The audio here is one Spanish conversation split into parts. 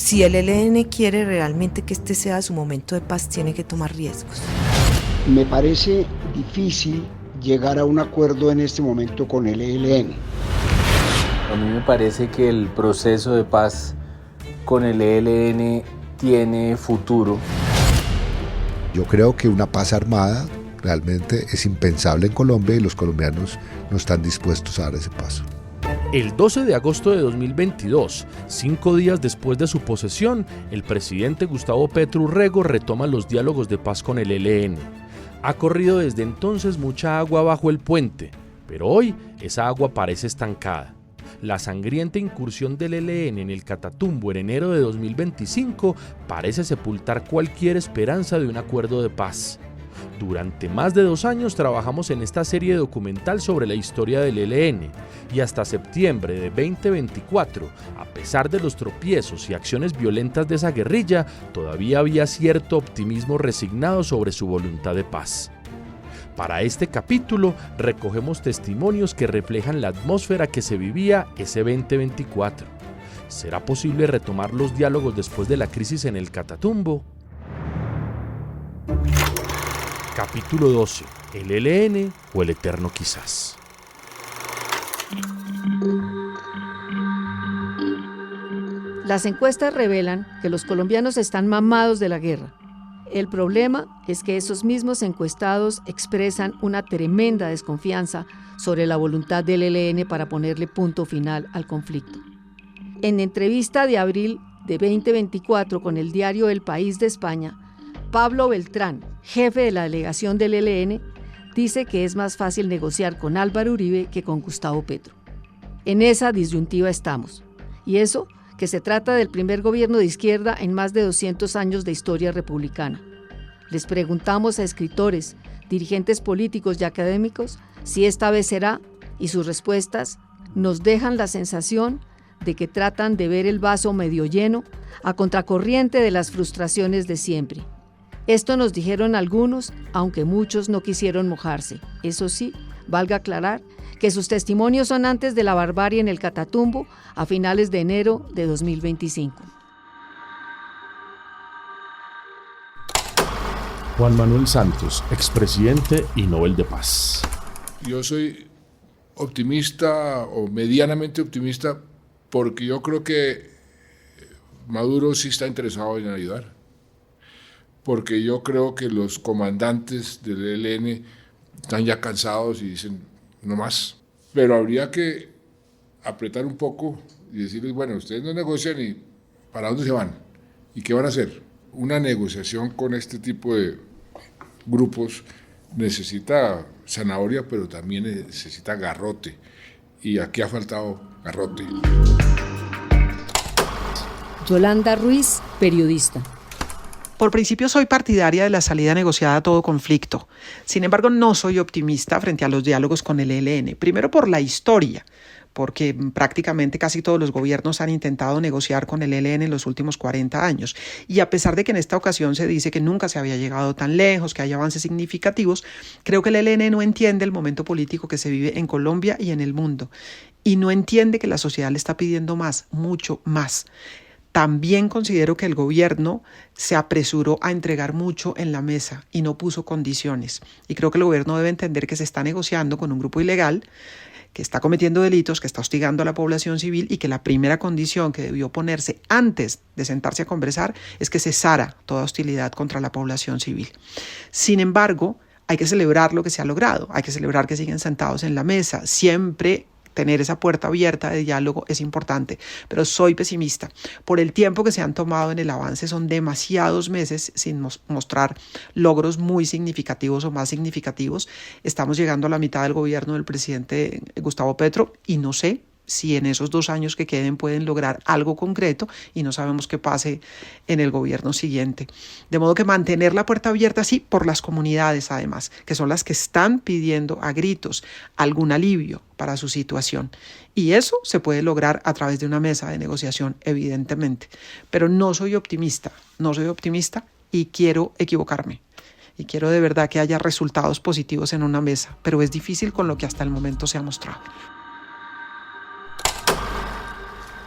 Si el ELN quiere realmente que este sea su momento de paz, tiene que tomar riesgos. Me parece difícil llegar a un acuerdo en este momento con el ELN. A mí me parece que el proceso de paz con el ELN tiene futuro. Yo creo que una paz armada realmente es impensable en Colombia y los colombianos no están dispuestos a dar ese paso. El 12 de agosto de 2022, 5 días después de su posesión, el presidente Gustavo Petro Urrego retoma los diálogos de paz con el ELN. Ha corrido desde entonces mucha agua bajo el puente, pero hoy esa agua parece estancada. La sangrienta incursión del ELN en el Catatumbo en enero de 2025 parece sepultar cualquier esperanza de un acuerdo de paz. Durante más de 2 años trabajamos en esta serie documental sobre la historia del ELN y hasta septiembre de 2024, a pesar de los tropiezos y acciones violentas de esa guerrilla, todavía había cierto optimismo resignado sobre su voluntad de paz. Para este capítulo recogemos testimonios que reflejan la atmósfera que se vivía ese 2024. ¿Será posible retomar los diálogos después de la crisis en el Catatumbo? Capítulo 12. ¿El ELN o el eterno quizás? Las encuestas revelan que los colombianos están mamados de la guerra. El problema es que esos mismos encuestados expresan una tremenda desconfianza sobre la voluntad del ELN para ponerle punto final al conflicto. En entrevista de abril de 2024 con el diario El País de España, Pablo Beltrán, jefe de la delegación del ELN, dice que es más fácil negociar con Álvaro Uribe que con Gustavo Petro. En esa disyuntiva estamos. Y eso que se trata del primer gobierno de izquierda en más de 200 años de historia republicana. Les preguntamos a escritores, dirigentes políticos y académicos si esta vez será, y sus respuestas nos dejan la sensación de que tratan de ver el vaso medio lleno a contracorriente de las frustraciones de siempre. Esto nos dijeron algunos, aunque muchos no quisieron mojarse. Eso sí, valga aclarar que sus testimonios son antes de la barbarie en el Catatumbo a finales de enero de 2025. Juan Manuel Santos, expresidente y Nobel de Paz. Yo soy optimista o medianamente optimista porque yo creo que Maduro sí está interesado en ayudar. Porque yo creo que los comandantes del ELN están ya cansados y dicen, no más. Pero habría que apretar un poco y decirles, bueno, ustedes no negocian y ¿para dónde se van? ¿Y qué van a hacer? Una negociación con este tipo de grupos necesita zanahoria, pero también necesita garrote. Y aquí ha faltado garrote. Yolanda Ruiz, periodista. Por principio soy partidaria de la salida negociada a todo conflicto. Sin embargo, no soy optimista frente a los diálogos con el ELN. Primero por la historia, porque prácticamente casi todos los gobiernos han intentado negociar con el ELN en los últimos 40 años. Y a pesar de que en esta ocasión se dice que nunca se había llegado tan lejos, que hay avances significativos, creo que el ELN no entiende el momento político que se vive en Colombia y en el mundo. Y no entiende que la sociedad le está pidiendo más, mucho más. También considero que el gobierno se apresuró a entregar mucho en la mesa y no puso condiciones. Y creo que el gobierno debe entender que se está negociando con un grupo ilegal, que está cometiendo delitos, que está hostigando a la población civil y que la primera condición que debió ponerse antes de sentarse a conversar es que cesara toda hostilidad contra la población civil. Sin embargo, hay que celebrar lo que se ha logrado, hay que celebrar que siguen sentados en la mesa, siempre. Tener esa puerta abierta de diálogo es importante, pero soy pesimista. Por el tiempo que se han tomado en el avance, son demasiados meses sin mostrar logros muy significativos o más significativos. Estamos llegando a la mitad del gobierno del presidente Gustavo Petro y no sé si en esos 2 años que queden pueden lograr algo concreto y no sabemos qué pase en el gobierno siguiente. De modo que mantener la puerta abierta, sí, por las comunidades además, que son las que están pidiendo a gritos algún alivio para su situación. Y eso se puede lograr a través de una mesa de negociación, evidentemente. Pero no soy optimista y quiero equivocarme. Y quiero de verdad que haya resultados positivos en una mesa, pero es difícil con lo que hasta el momento se ha mostrado.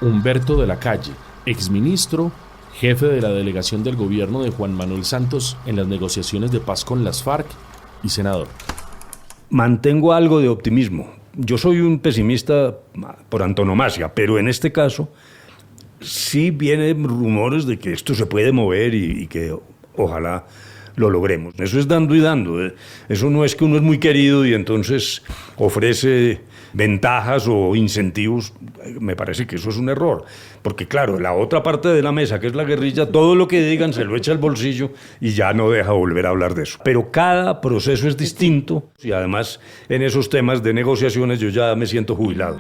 Humberto de la Calle, exministro jefe de la delegación del gobierno de Juan Manuel Santos en las negociaciones de paz con las FARC y senador. Mantengo algo de optimismo. Yo soy un pesimista por antonomasia, pero en este caso sí vienen rumores de que esto se puede mover y que ojalá lo logremos. Eso es dando y dando. Eso no es que uno es muy querido y entonces ofrece ventajas o incentivos. Me parece que eso es un error. Porque claro, la otra parte de la mesa, que es la guerrilla, todo lo que digan se lo echa al bolsillo y ya no deja volver a hablar de eso. Pero cada proceso es distinto y además en esos temas de negociaciones yo ya me siento jubilado.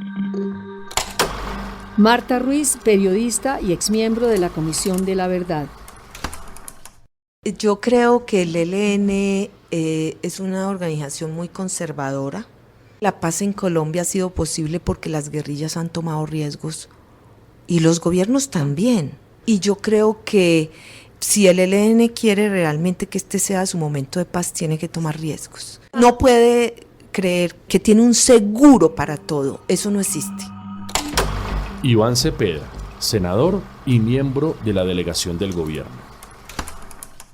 Marta Ruiz, periodista y exmiembro de la Comisión de la Verdad. Yo creo que el ELN es una organización muy conservadora. La paz en Colombia ha sido posible porque las guerrillas han tomado riesgos y los gobiernos también. Y yo creo que si el ELN quiere realmente que este sea su momento de paz, tiene que tomar riesgos. No puede creer que tiene un seguro para todo. Eso no existe. Iván Cepeda, senador y miembro de la delegación del gobierno.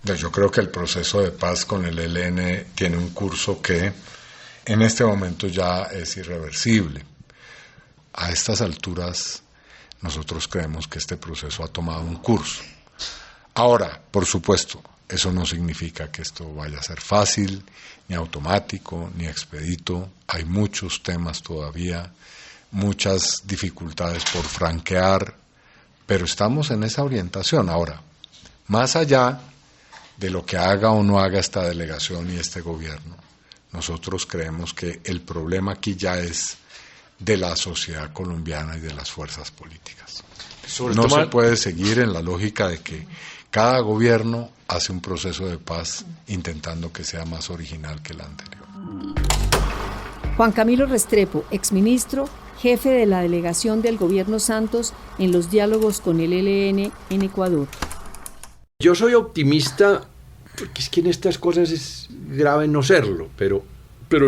Yo creo que el proceso de paz con el ELN tiene un curso que en este momento ya es irreversible. A estas alturas nosotros creemos que este proceso ha tomado un curso. Ahora, por supuesto, eso no significa que esto vaya a ser fácil, ni automático, ni expedito. Hay muchos temas todavía, muchas dificultades por franquear, pero estamos en esa orientación. Ahora, más allá de lo que haga o no haga esta delegación y este gobierno, nosotros creemos que el problema aquí ya es de la sociedad colombiana y de las fuerzas políticas. No se puede seguir en la lógica de que cada gobierno hace un proceso de paz intentando que sea más original que el anterior. Juan Camilo Restrepo, exministro, jefe de la delegación del gobierno Santos en los diálogos con el ELN en Ecuador. Yo soy optimista porque es que en estas cosas es grave no serlo, pero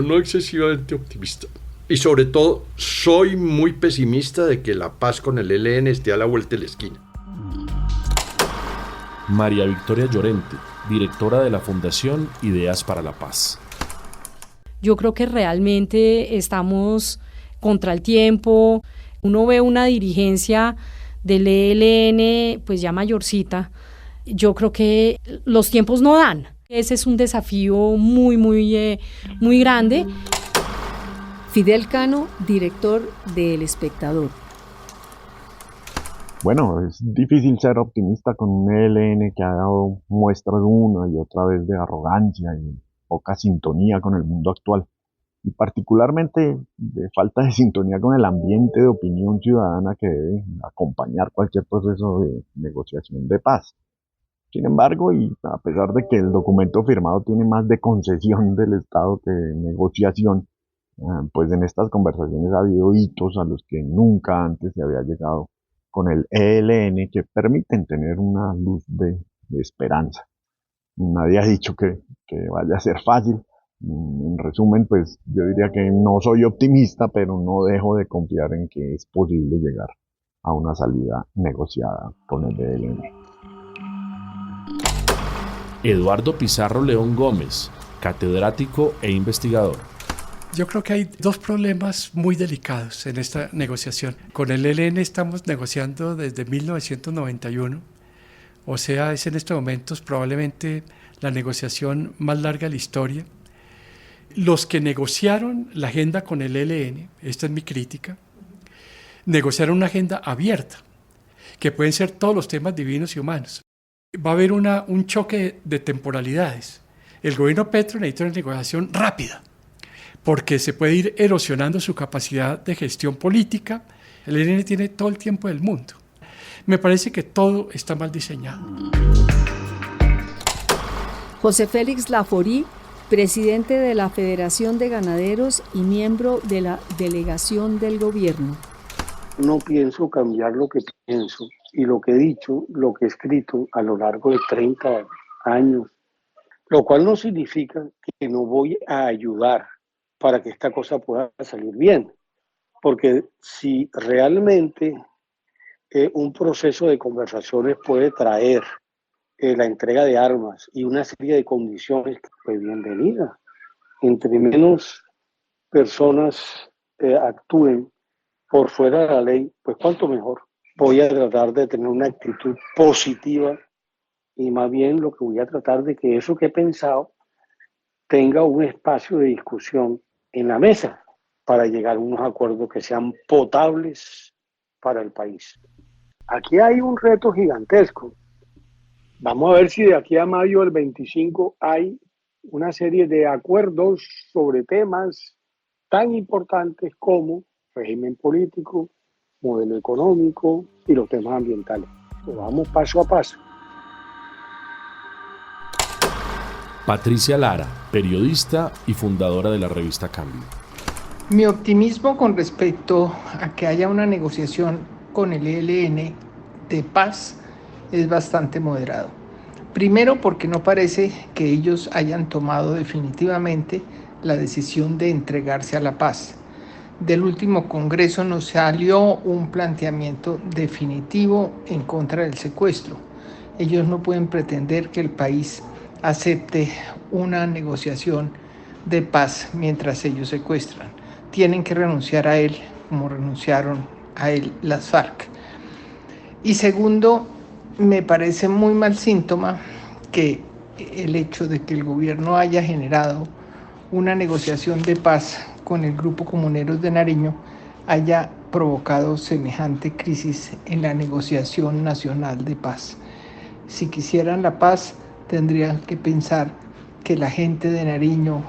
no excesivamente optimista. Y sobre todo, soy muy pesimista de que la paz con el ELN esté a la vuelta de la esquina. María Victoria Llorente, directora de la Fundación Ideas para la Paz. Yo creo que realmente estamos contra el tiempo. Uno ve una dirigencia del ELN pues ya mayorcita. Yo creo que los tiempos no dan. Ese es un desafío muy grande. Fidel Cano, director de El Espectador. Bueno, es difícil ser optimista con un ELN que ha dado muestras una y otra vez de arrogancia y poca sintonía con el mundo actual. Y particularmente de falta de sintonía con el ambiente de opinión ciudadana que debe acompañar cualquier proceso de negociación de paz. Sin embargo, y a pesar de que el documento firmado tiene más de concesión del Estado que de negociación, pues en estas conversaciones ha habido hitos a los que nunca antes se había llegado con el ELN que permiten tener una luz de esperanza. Nadie ha dicho que vaya a ser fácil. En resumen, pues yo diría que no soy optimista, pero no dejo de confiar en que es posible llegar a una salida negociada con el ELN. Eduardo Pizarro León Gómez, catedrático e investigador. Yo creo que hay dos problemas muy delicados en esta negociación. Con el ELN estamos negociando desde 1991, o sea, es en estos momentos probablemente la negociación más larga de la historia. Los que negociaron la agenda con el ELN, esta es mi crítica, negociaron una agenda abierta, que pueden ser todos los temas divinos y humanos. Va a haber un choque de temporalidades. El gobierno Petro necesita una negociación rápida, porque se puede ir erosionando su capacidad de gestión política. El ELN tiene todo el tiempo del mundo. Me parece que todo está mal diseñado. José Félix Laforí, presidente de la Federación de Ganaderos y miembro de la delegación del gobierno. No pienso cambiar lo que pienso y lo que he dicho, lo que he escrito a lo largo de 30 años, lo cual no significa que no voy a ayudar para que esta cosa pueda salir bien, porque si realmente un proceso de conversaciones puede traer la entrega de armas y una serie de condiciones, pues bienvenida. Entre menos personas actúen por fuera de la ley, pues cuánto mejor. Voy a tratar de tener una actitud positiva y más bien lo que voy a tratar de que eso que he pensado tenga un espacio de discusión en la mesa para llegar a unos acuerdos que sean potables para el país. Aquí hay un reto gigantesco. Vamos a ver si de aquí a mayo del 25 hay una serie de acuerdos sobre temas tan importantes como régimen político, modelo económico y los temas ambientales. Pues vamos paso a paso. Patricia Lara, periodista y fundadora de la revista Cambio. Mi optimismo con respecto a que haya una negociación con el ELN de paz es bastante moderado. Primero, porque no parece que ellos hayan tomado definitivamente la decisión de entregarse a la paz. Del último Congreso nos salió un planteamiento definitivo en contra del secuestro. Ellos no pueden pretender que el país acepte una negociación de paz mientras ellos secuestran. Tienen que renunciar a él como renunciaron a él las FARC. Y segundo, me parece muy mal síntoma que el hecho de que el gobierno haya generado una negociación de paz con el Grupo Comuneros de Nariño haya provocado semejante crisis en la negociación nacional de paz. Si quisieran la paz, tendrían que pensar que la gente de Nariño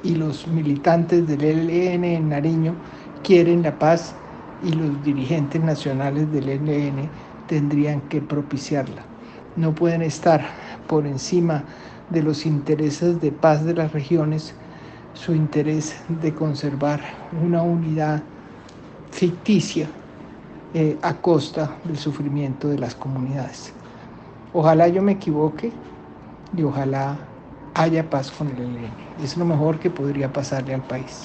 y los militantes del ELN en Nariño quieren la paz y los dirigentes nacionales del ELN tendrían que propiciarla. No pueden estar por encima de los intereses de paz de las regiones, su interés de conservar una unidad ficticia a costa del sufrimiento de las comunidades. Ojalá yo me equivoque y ojalá haya paz con el ELN. Es lo mejor que podría pasarle al país.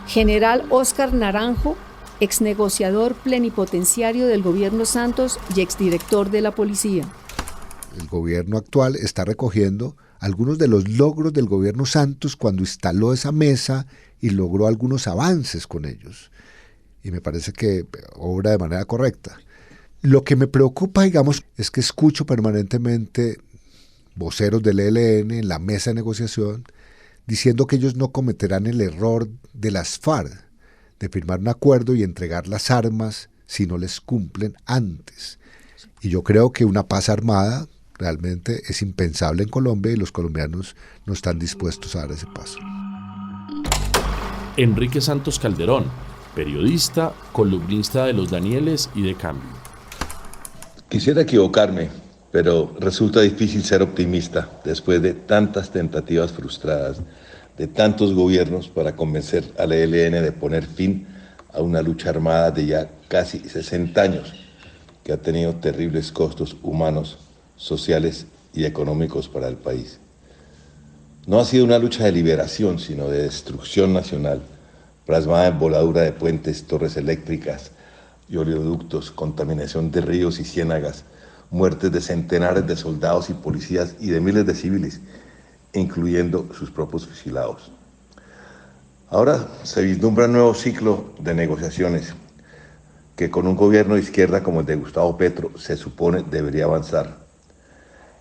General Óscar Naranjo, exnegociador plenipotenciario del gobierno Santos y exdirector de la policía. El gobierno actual está recogiendo algunos de los logros del gobierno Santos cuando instaló esa mesa y logró algunos avances con ellos. Y me parece que obra de manera correcta. Lo que me preocupa, digamos, es que escucho permanentemente voceros del ELN en la mesa de negociación diciendo que ellos no cometerán el error de las FARC, de firmar un acuerdo y entregar las armas si no les cumplen antes. Y yo creo que una paz armada realmente es impensable en Colombia y los colombianos no están dispuestos a dar ese paso. Enrique Santos Calderón, periodista, columnista de Los Danieles y de Cambio. Quisiera equivocarme, pero resulta difícil ser optimista después de tantas tentativas frustradas de tantos gobiernos para convencer al ELN de poner fin a una lucha armada de ya casi 60 años que ha tenido terribles costos humanos, sociales y económicos para el país. No ha sido una lucha de liberación, sino de destrucción nacional, plasmada en voladura de puentes, torres eléctricas y oleoductos, contaminación de ríos y ciénagas, muertes de centenares de soldados y policías y de miles de civiles, incluyendo sus propios fusilados. Ahora se vislumbra un nuevo ciclo de negociaciones que con un gobierno de izquierda como el de Gustavo Petro se supone debería avanzar,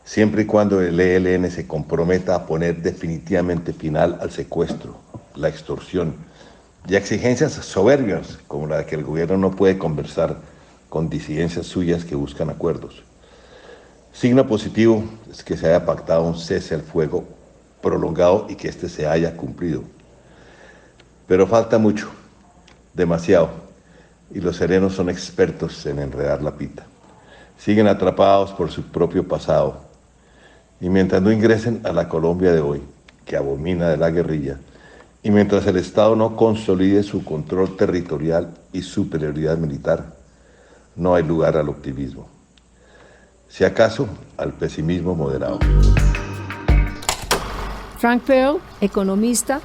siempre y cuando el ELN se comprometa a poner definitivamente final al secuestro, la extorsión y exigencias soberbias como la de que el gobierno no puede conversar con disidencias suyas que buscan acuerdos. Signo positivo es que se haya pactado un cese al fuego prolongado y que éste se haya cumplido. Pero falta mucho, demasiado, y los serenos son expertos en enredar la pita. Siguen atrapados por su propio pasado, y mientras no ingresen a la Colombia de hoy, que abomina de la guerrilla, y mientras el Estado no consolide su control territorial y superioridad militar, no hay lugar al optimismo. Si acaso, al pesimismo moderado. Frank Pearl, economista,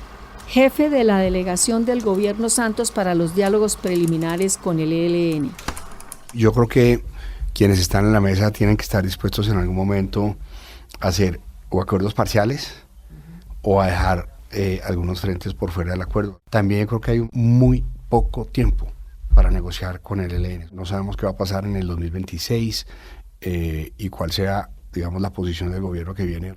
jefe de la delegación del gobierno Santos para los diálogos preliminares con el ELN. Yo creo que quienes están en la mesa tienen que estar dispuestos en algún momento a hacer o acuerdos parciales o a dejar algunos frentes por fuera del acuerdo. También creo que hay muy poco tiempo para negociar con el ELN. No sabemos qué va a pasar en el 2026 y cuál sea, digamos, la posición del gobierno que viene.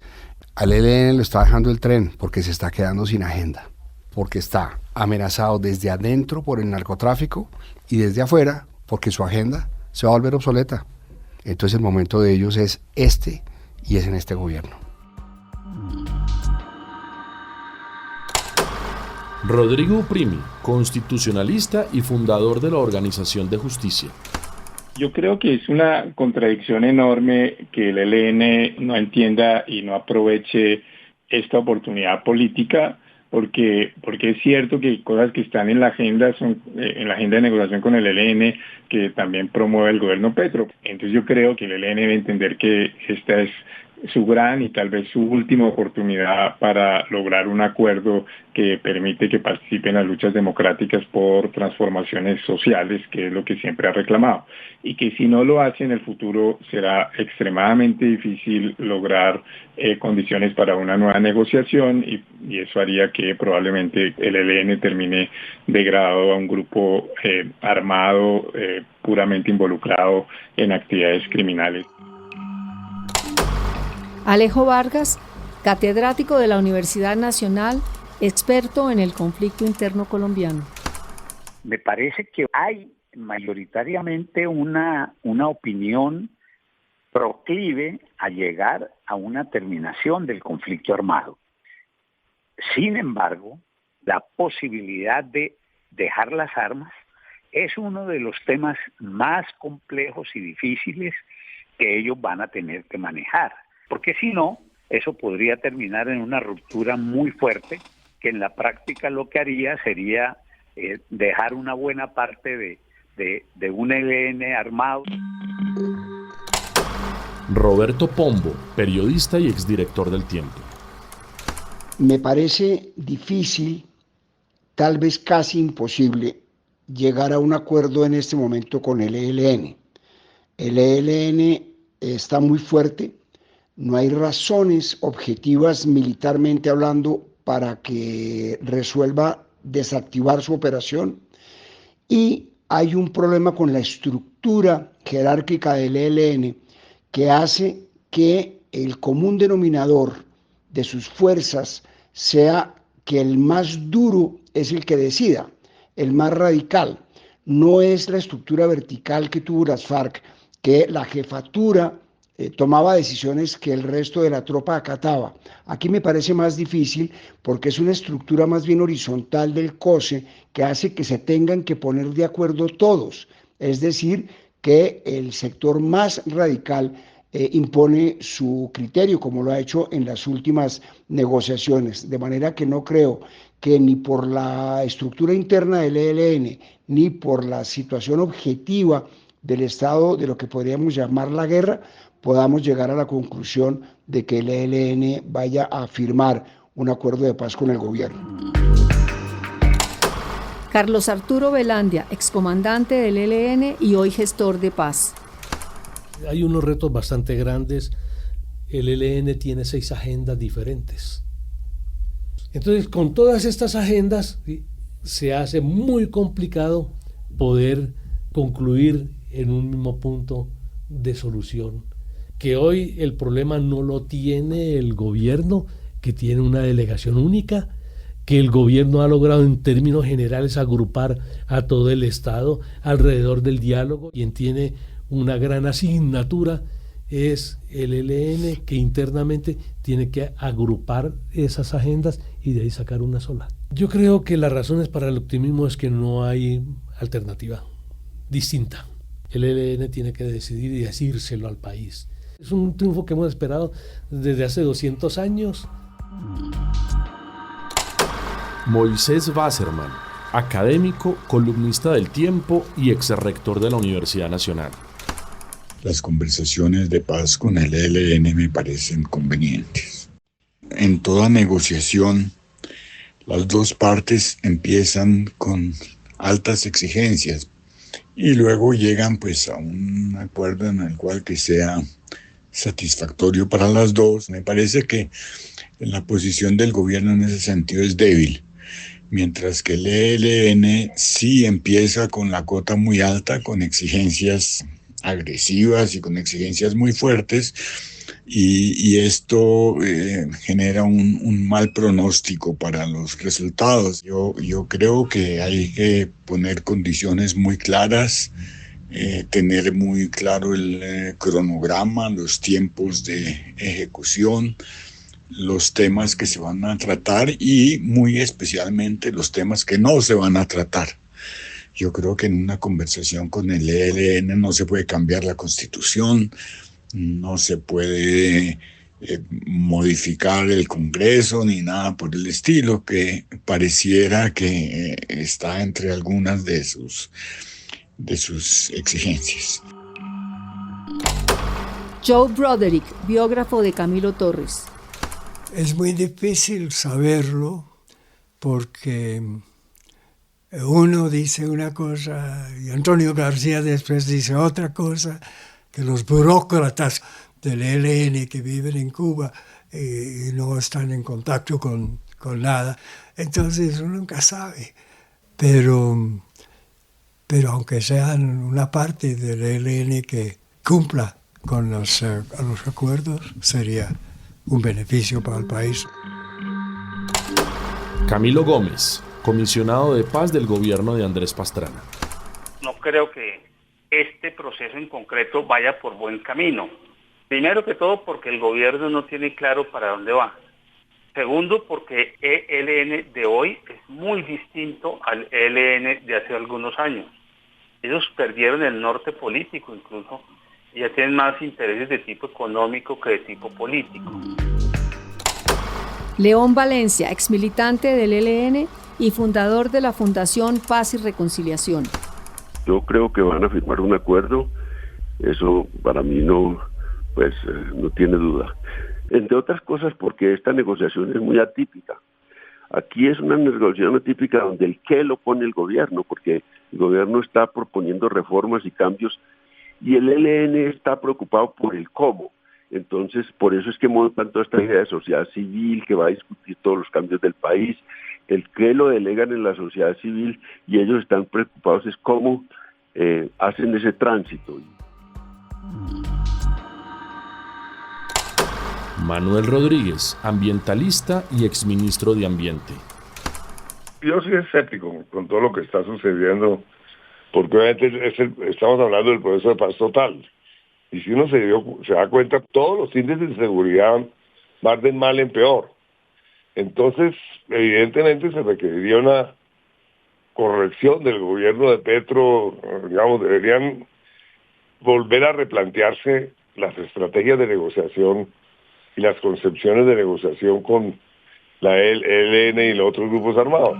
Al ELN lo está dejando el tren porque se está quedando sin agenda, porque está amenazado desde adentro por el narcotráfico y desde afuera porque su agenda se va a volver obsoleta. Entonces el momento de ellos es este y es en este gobierno. Rodrigo Uprimi, constitucionalista y fundador de la Organización de Justicia. Yo creo que es una contradicción enorme que el ELN no entienda y no aproveche esta oportunidad política, porque es cierto que cosas que están en la agenda son en la agenda de negociación con el ELN que también promueve el gobierno Petro. Entonces yo creo que el ELN debe entender que esta es su gran y tal vez su última oportunidad para lograr un acuerdo que permite que participe en las luchas democráticas por transformaciones sociales, que es lo que siempre ha reclamado. Y que si no lo hace en el futuro será extremadamente difícil lograr condiciones para una nueva negociación y eso haría que probablemente el ELN termine degradado a un grupo armado, puramente involucrado en actividades criminales. Alejo Vargas, catedrático de la Universidad Nacional, experto en el conflicto interno colombiano. Me parece que hay mayoritariamente una opinión proclive a llegar a una terminación del conflicto armado. Sin embargo, la posibilidad de dejar las armas es uno de los temas más complejos y difíciles que ellos van a tener que manejar. Porque si no, eso podría terminar en una ruptura muy fuerte, que en la práctica lo que haría sería dejar una buena parte de un ELN armado. Roberto Pombo, periodista y exdirector del Tiempo. Me parece difícil, tal vez casi imposible, llegar a un acuerdo en este momento con el ELN. El ELN está muy fuerte. No hay razones objetivas militarmente hablando para que resuelva desactivar su operación y hay un problema con la estructura jerárquica del ELN que hace que el común denominador de sus fuerzas sea que el más duro es el que decida, el más radical. No es la estructura vertical que tuvo las FARC, que la jefatura tomaba decisiones que el resto de la tropa acataba. Aquí me parece más difícil porque es una estructura más bien horizontal del COSE que hace que se tengan que poner de acuerdo todos. Es decir, que el sector más radical impone su criterio, como lo ha hecho en las últimas negociaciones. De manera que no creo que ni por la estructura interna del ELN, ni por la situación objetiva del estado de lo que podríamos llamar la guerra, podamos llegar a la conclusión de que el ELN vaya a firmar un acuerdo de paz con el gobierno. Carlos Arturo Velandia, excomandante del ELN y hoy gestor de paz. Hay unos retos bastante grandes. El ELN tiene 6 agendas diferentes. Entonces, con todas estas agendas, se hace muy complicado poder concluir en un mismo punto de solución. Que hoy el problema no lo tiene el gobierno, que tiene una delegación única, que el gobierno ha logrado en términos generales agrupar a todo el Estado alrededor del diálogo. Quien tiene una gran asignatura es el ELN, que internamente tiene que agrupar esas agendas y de ahí sacar una sola. Yo creo que las razones para el optimismo es que no hay alternativa distinta. El ELN tiene que decidir y decírselo al país. Es un triunfo que hemos esperado desde hace 200 años. Moisés Wasserman, académico, columnista del Tiempo y exrector de la Universidad Nacional. Las conversaciones de paz con el ELN me parecen convenientes. En toda negociación, las dos partes empiezan con altas exigencias y luego llegan pues a un acuerdo en el cual que sea satisfactorio para las dos. Me parece que la posición del gobierno en ese sentido es débil, mientras que el ELN sí empieza con la cota muy alta, con exigencias agresivas y con exigencias muy fuertes, y esto genera un mal pronóstico para los resultados. Yo creo que hay que poner condiciones muy claras, tener muy claro el cronograma, los tiempos de ejecución, los temas que se van a tratar y muy especialmente los temas que no se van a tratar. Yo creo que en una conversación con el ELN no se puede cambiar la Constitución, no se puede modificar el Congreso ni nada por el estilo, que pareciera que está entre algunas de sus exigencias. Joe Broderick, biógrafo de Camilo Torres. Es muy difícil saberlo porque uno dice una cosa y Antonio García después dice otra cosa, que los burócratas del ELN que viven en Cuba y no están en contacto con nada. Entonces uno nunca sabe. Pero aunque sean una parte del ELN que cumpla con los acuerdos, sería un beneficio para el país. Camilo Gómez, comisionado de paz del gobierno de Andrés Pastrana. No creo que este proceso en concreto vaya por buen camino. Primero que todo porque el gobierno no tiene claro para dónde va. Segundo porque ELN de hoy es muy distinto al ELN de hace algunos años. Ellos perdieron el norte político incluso y ya tienen más intereses de tipo económico que de tipo político. León Valencia, exmilitante del ELN y fundador de la Fundación Paz y Reconciliación. Yo creo que van a firmar un acuerdo, eso para mí no tiene duda. Entre otras cosas porque esta negociación es muy atípica. Aquí es una negociación atípica donde el qué lo pone el gobierno, porque el gobierno está proponiendo reformas y cambios y el ELN está preocupado por el cómo. Entonces, por eso es que montan toda esta idea de sociedad civil que va a discutir todos los cambios del país. El que lo delegan en la sociedad civil y ellos están preocupados es cómo hacen ese tránsito. Manuel Rodríguez, ambientalista y exministro de Ambiente. Yo soy escéptico con todo lo que está sucediendo, porque obviamente estamos hablando del proceso de paz total. Y si uno se da cuenta, todos los índices de seguridad van de mal en peor. Entonces, evidentemente se requeriría una corrección del gobierno de Petro, digamos, deberían volver a replantearse las estrategias de negociación y las concepciones de negociación con la ELN y los otros grupos armados.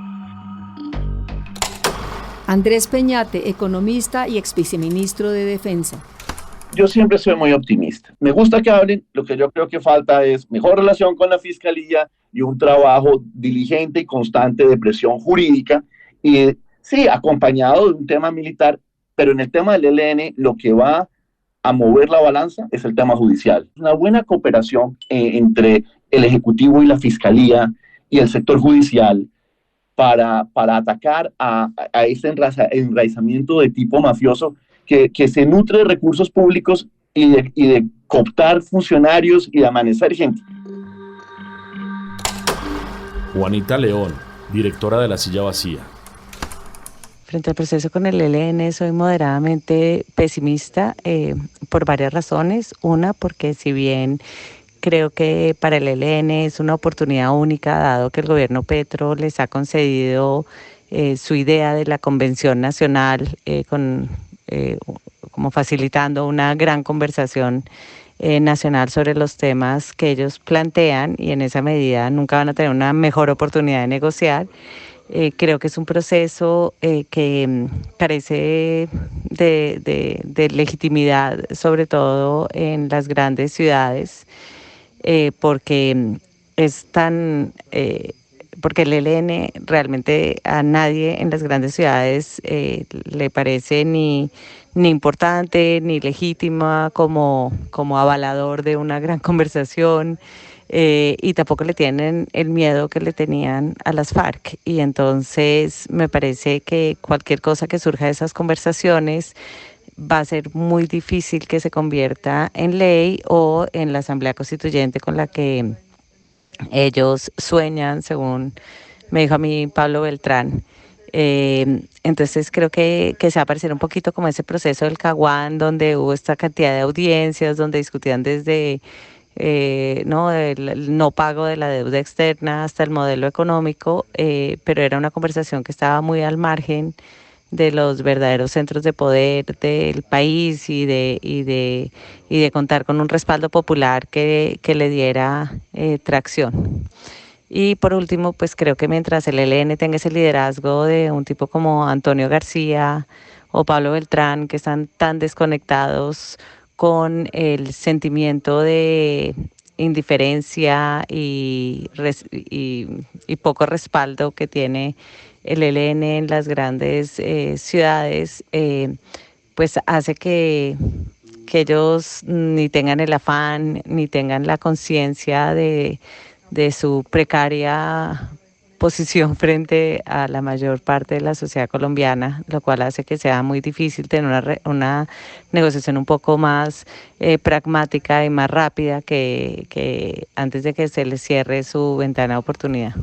Andrés Peñate, economista y exviceministro de Defensa. Yo siempre soy muy optimista. Me gusta que hablen, lo que yo creo que falta es mejor relación con la Fiscalía y un trabajo diligente y constante de presión jurídica y sí, acompañado de un tema militar, pero en el tema del ELN lo que va a mover la balanza es el tema judicial. Una buena cooperación entre el Ejecutivo y la Fiscalía y el sector judicial para atacar a ese enraizamiento de tipo mafioso que se nutre de recursos públicos y de cooptar funcionarios y de amanecer gente. Juanita León, directora de La Silla Vacía. Frente al proceso con el ELN soy moderadamente pesimista por varias razones. Una, porque si bien creo que para el ELN es una oportunidad única, dado que el gobierno Petro les ha concedido su idea de la Convención Nacional como facilitando una gran conversación nacional sobre los temas que ellos plantean y en esa medida nunca van a tener una mejor oportunidad de negociar. Creo que es un proceso que carece de legitimidad, sobre todo en las grandes ciudades, porque es tan porque el ELN realmente a nadie en las grandes ciudades le parece ni importante ni legítima como avalador de una gran conversación, y tampoco le tienen el miedo que le tenían a las FARC. Y entonces me parece que cualquier cosa que surja de esas conversaciones va a ser muy difícil que se convierta en ley o en la Asamblea Constituyente con la que ellos sueñan, según me dijo a mí Pablo Beltrán. Entonces creo que se va a parecer un poquito como ese proceso del Caguán, donde hubo esta cantidad de audiencias, donde discutían desde el no pago de la deuda externa hasta el modelo económico, pero era una conversación que estaba muy al margen de los verdaderos centros de poder del país y de contar con un respaldo popular que le diera tracción. Y por último, pues creo que mientras el ELN tenga ese liderazgo de un tipo como Antonio García o Pablo Beltrán, que están tan desconectados con el sentimiento de indiferencia y poco respaldo que tiene el ELN en las grandes ciudades, pues hace que ellos ni tengan el afán, ni tengan la conciencia de su precaria posición frente a la mayor parte de la sociedad colombiana, lo cual hace que sea muy difícil tener una negociación un poco más pragmática y más rápida que antes de que se les cierre su ventana de oportunidad.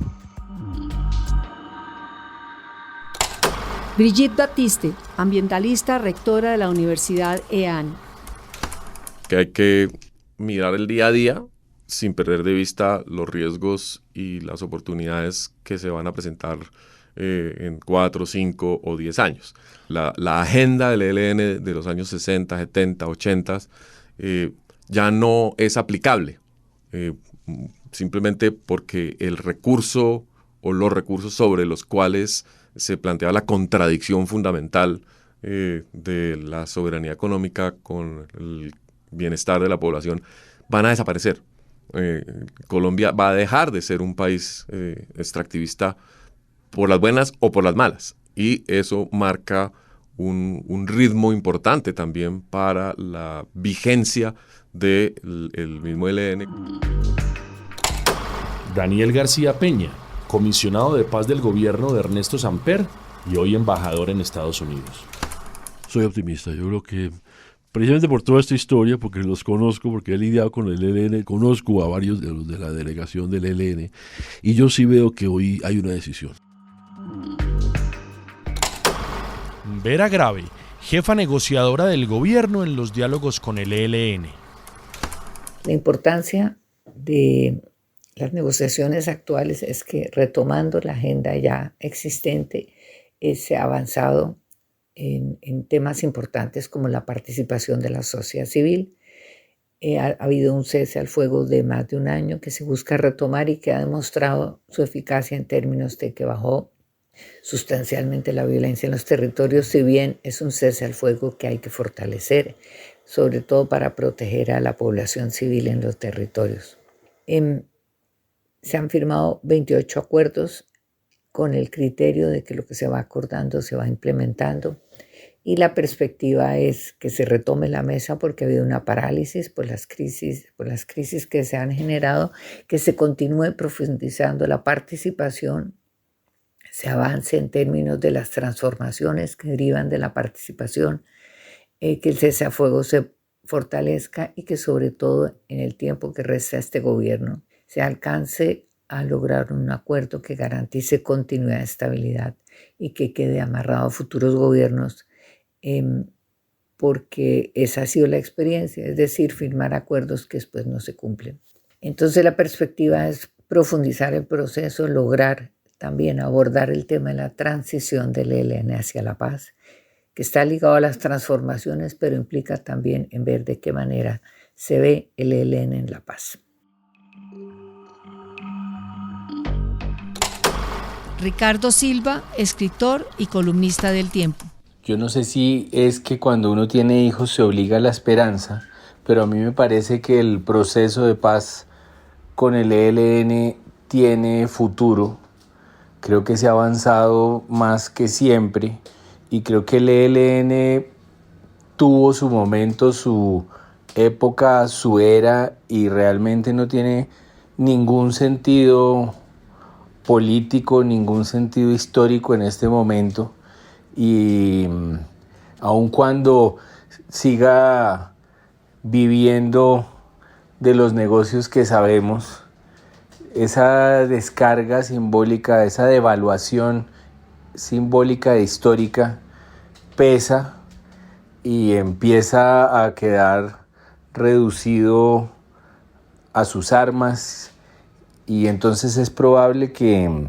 Brigitte Batiste, ambientalista, rectora de la Universidad EAN. Que hay que mirar el día a día sin perder de vista los riesgos y las oportunidades que se van a presentar en 4, 5 o 10 años. La agenda del ELN de los años 60, 70, 80 ya no es aplicable, simplemente porque el recurso o los recursos sobre los cuales se planteaba la contradicción fundamental de la soberanía económica con el bienestar de la población van a desaparecer. Colombia va a dejar de ser un país extractivista por las buenas o por las malas, y eso marca un ritmo importante también para la vigencia del mismo ELN. Daniel García Peña, comisionado de paz del gobierno de Ernesto Samper y hoy embajador en Estados Unidos. Soy optimista, yo creo que precisamente por toda esta historia, porque los conozco, porque he lidiado con el ELN, conozco a varios de los de la delegación del ELN, y yo sí veo que hoy hay una decisión. Vera Grave, jefa negociadora del gobierno en los diálogos con el ELN. La importancia de las negociaciones actuales es que, retomando la agenda ya existente, se ha avanzado en temas importantes como la participación de la sociedad civil. Ha habido un cese al fuego de más de un año que se busca retomar y que ha demostrado su eficacia en términos de que bajó sustancialmente la violencia en los territorios, si bien es un cese al fuego que hay que fortalecer, sobre todo para proteger a la población civil en los territorios. Se han firmado 28 acuerdos con el criterio de que lo que se va acordando se va implementando, y la perspectiva es que se retome la mesa porque ha habido una parálisis por las crisis que se han generado, que se continúe profundizando la participación, se avance en términos de las transformaciones que derivan de la participación, que el cese a fuego se fortalezca y que sobre todo en el tiempo que resta este gobierno se alcance a lograr un acuerdo que garantice continuidad y estabilidad y que quede amarrado a futuros gobiernos, porque esa ha sido la experiencia, es decir, firmar acuerdos que después no se cumplen. Entonces la perspectiva es profundizar el proceso, lograr también abordar el tema de la transición del ELN hacia la paz, que está ligado a las transformaciones, pero implica también en ver de qué manera se ve el ELN en la paz. Ricardo Silva, escritor y columnista del Tiempo. Yo no sé si es que cuando uno tiene hijos se obliga a la esperanza, pero a mí me parece que el proceso de paz con el ELN tiene futuro Creo que se ha avanzado más que siempre y creo que el ELN tuvo su momento, su época, su era y realmente no tiene ningún sentido político, ningún sentido histórico en este momento. Y aun cuando siga viviendo de los negocios que sabemos, esa descarga simbólica, esa devaluación simbólica e histórica pesa y empieza a quedar reducido a sus armas, y entonces es probable que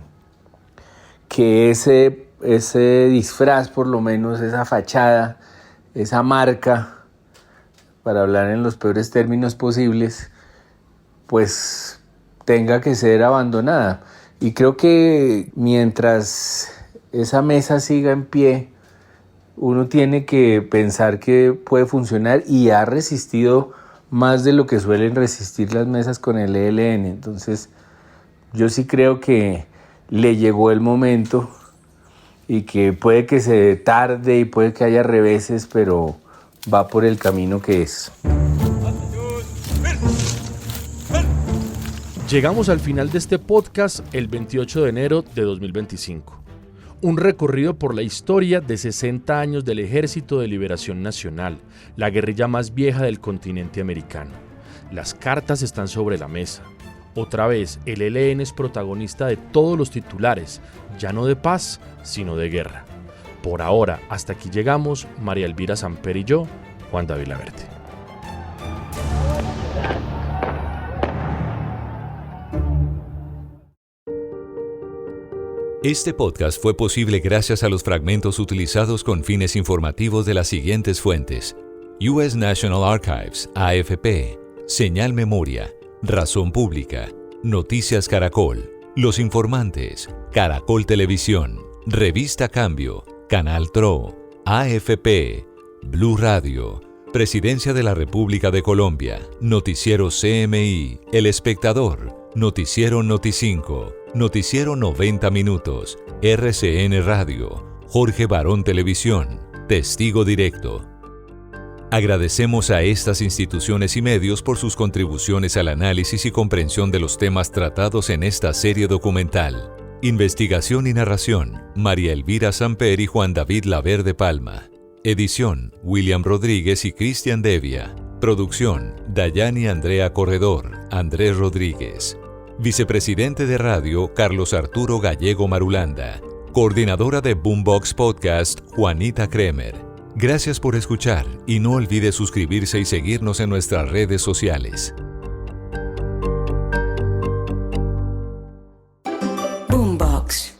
ese disfraz, por lo menos esa fachada, esa marca, para hablar en los peores términos posibles, pues tenga que ser abandonada. Y creo que mientras esa mesa siga en pie, uno tiene que pensar que puede funcionar y ha resistido más de lo que suelen resistir las mesas con el ELN. Entonces, yo sí creo que le llegó el momento y que puede que se tarde y puede que haya reveses, pero va por el camino que es. Llegamos al final de este podcast el 28 de enero de 2025. Un recorrido por la historia de 60 años del Ejército de Liberación Nacional, la guerrilla más vieja del continente americano. Las cartas están sobre la mesa. Otra vez, el ELN es protagonista de todos los titulares, ya no de paz, sino de guerra. Por ahora, hasta aquí llegamos, María Elvira Samper y yo, Juan David Laverde. Este podcast fue posible gracias a los fragmentos utilizados con fines informativos de las siguientes fuentes: U.S. National Archives, AFP, Señal Memoria, Razón Pública, Noticias Caracol, Los Informantes, Caracol Televisión, Revista Cambio, Canal TRO, AFP, Blue Radio, Presidencia de la República de Colombia, Noticiero CMI, El Espectador, Noticiero Noti5, Noticiero 90 Minutos, RCN Radio, Jorge Barón Televisión, Testigo Directo. Agradecemos a estas instituciones y medios por sus contribuciones al análisis y comprensión de los temas tratados en esta serie documental. Investigación y narración, María Elvira Samper y Juan David Laverde Palma. Edición, William Rodríguez y Cristian Devia. Producción, Dayani Andrea Corredor, Andrés Rodríguez. Vicepresidente de Radio, Carlos Arturo Gallego Marulanda. Coordinadora de Boombox Podcast, Juanita Kremer. Gracias por escuchar y no olvide suscribirse y seguirnos en nuestras redes sociales. Boombox.